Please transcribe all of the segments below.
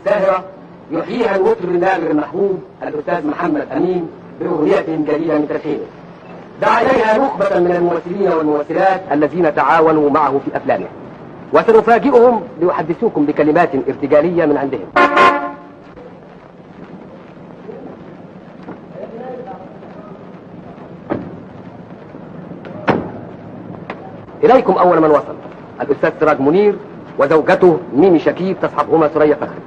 ساهرة يحييها المطرب النابغ المحبوب الأستاذ محمد أمين بأغنية جديدة من تلحينه. دعا إليها نخبة من الممثلين والممثلات الذين تعاونوا معه في أفلامه، وسنفاجئهم ليحدثوكم بكلمات ارتجالية من عندهم. إليكم أول من وصل الأستاذ سراج منير وزوجته ميمي شكيب تصحبهما ثريا فخري.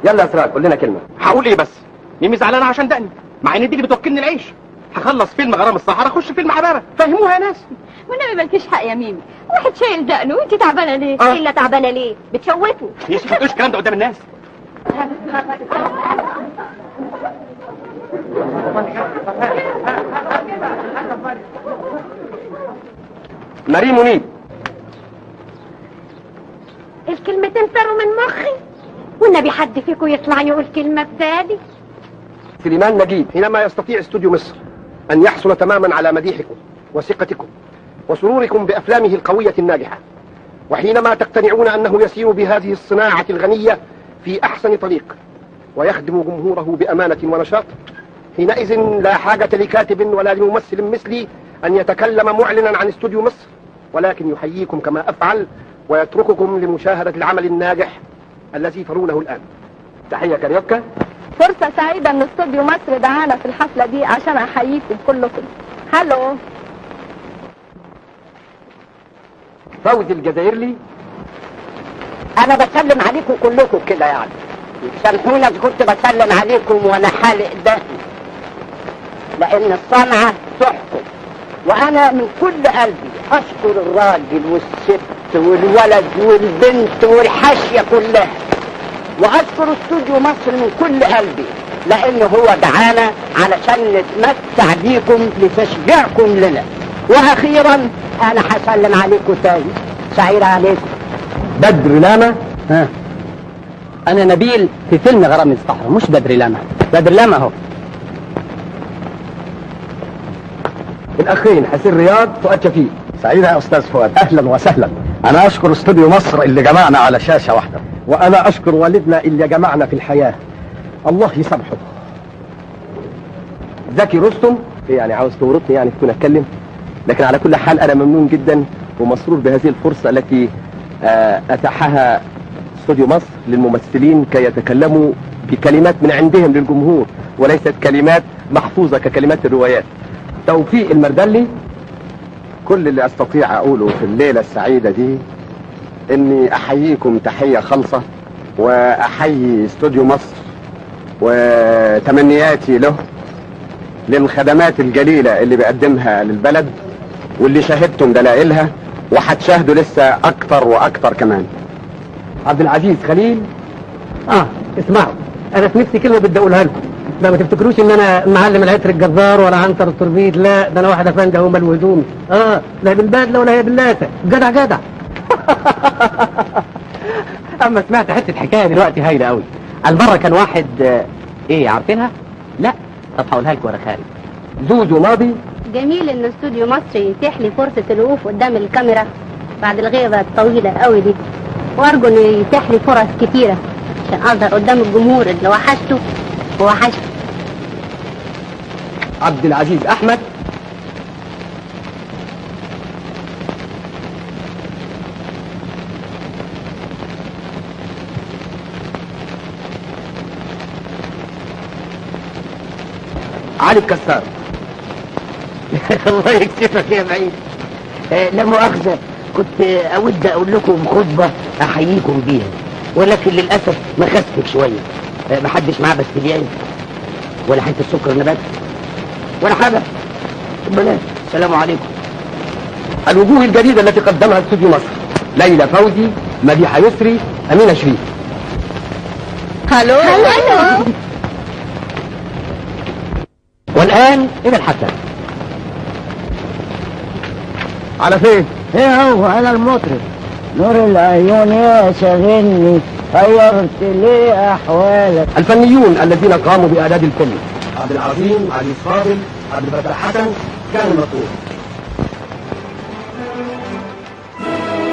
يلا يا سراج قول لنا كلمة. هقول ايه بس؟ ميمي زعلانه عشان دقني، مع ان دي اللي بتوكلني العيش. هخلص فيلم غرام الصحراء اخش فيلم حبابه، فهموها يا ناس. والنبي مالكيش حق يا ميمي، واحد شايل دقنه وانت تعبانه ليه؟ الا تعبانه ليه؟ بتشوته. يا شيخ ما تقولش الكلام ده قدام الناس. مريم منيب. الكلمتين طاروا من مخي، والنبي حد فيكم يطلع يقول كلمه ببالي. سليمان نجيب. حينما يستطيع استوديو مصر أن يحصل تماما على مديحكم وثقتكم وسروركم بأفلامه القوية الناجحة، وحينما تقتنعون أنه يسير بهذه الصناعة الغنية في أحسن طريق ويخدم جمهوره بأمانة ونشاط، حينئذ لا حاجة لكاتب ولا لممثل مثلي أن يتكلم معلنا عن استوديو مصر، ولكن يحييكم كما أفعل ويترككم لمشاهدة العمل الناجح الذي ترونه الآن. تحية كاريوكا. فرصة سعيدة ان استوديو مصر دعانا في الحفلة دي عشان احييكم كلكم. هلو. فوزي الجزائري. انا بسلم عليكم كلكم كده يعني، سامحوني اذا كنت بسلم عليكم وانا حالق دقني، لان الصنعة تحكم، وانا من كل قلبي اشكر الراجل والست والولد والبنت والحاشية كلها، واشكر استوديو مصر من كل قلبي لانه هو دعانا علشان نتمتع بيكم لتشجيعكم لنا. واخيرا انا هسلم عليكم تاني، سعيد عليكم. بدر لاما. انا نبيل في فيلم غرام الصحراء، مش بدر لاما. بدر لاما اهو. الاخين حسين رياض فؤاد شفيق. سعيد يا أستاذ فؤاد، أهلا وسهلا. أنا أشكر استوديو مصر اللي جمعنا على شاشة واحدة، وأنا أشكر والدنا اللي جمعنا في الحياة، الله يسامحه. زكي رستم. يعني عاوز تورطني يعني تكون اتكلم، لكن على كل حال انا ممنون جدا ومسرور بهذه الفرصة التي اتاحها استوديو مصر للممثلين كي يتكلموا بكلمات من عندهم للجمهور وليست كلمات محفوظة ككلمات الروايات. توفيق المردلي. كل اللي أستطيع أقوله في الليلة السعيدة دي إني أحييكم تحية خالصة، وأحيي استوديو مصر وتمنياتي له للخدمات الجليلة اللي بيقدمها للبلد، واللي شاهدتم دلائلها وهتشاهدوا لسه أكتر وأكتر كمان. عبد العزيز خليل. اسمعوا، انا في نفسي كلمه بدي اقولها لكم، ما تفتكروش ان انا معلم العطر الجزار ولا عنتر التربيد، لا ده انا واحد افندي هو مال هدومي. لا بالبدله ولا هي باللاسه، جدع جدع. اما سمعت حته حكايه دلوقتي هايله قوي. المره كان واحد ايه عارفينها؟ لا طب هقولها لكم وانا خارج. زوزو ماضي. جميل ان استوديو مصر يتيح لي فرصه الوقوف قدام الكاميرا بعد الغيبه الطويله قوي دي، وارجو انه يتيح لي فرص كتيره عشان اقدر قدام الجمهور اللي وحشته ووحشته. عبد العزيز احمد. علي الكسار. الله يكسفك يا بعيد. لا مؤاخذة، كنت أود أقول لكم خطبة أحييكم بيها، ولكن للأسف مخستك شوية. محدش معاه بستليان ولا حتة السكر نبات ولا حاجة. بلاش. السلام عليكم. الوجوه الجديدة التي قدمها استوديو مصر: ليلى فوزي، مديحة يسري، أمينة شريف. هلو. والان الى الحفله. على فين؟ ايه هو انا المطرب نور العيون يا شاغلني، غيرت ليه احوالك. الفنيون الذين قاموا بإعداد الفيلم: عبد العظيم، علي الفاضل، عبد الفتاح حسن، كان المطلوب.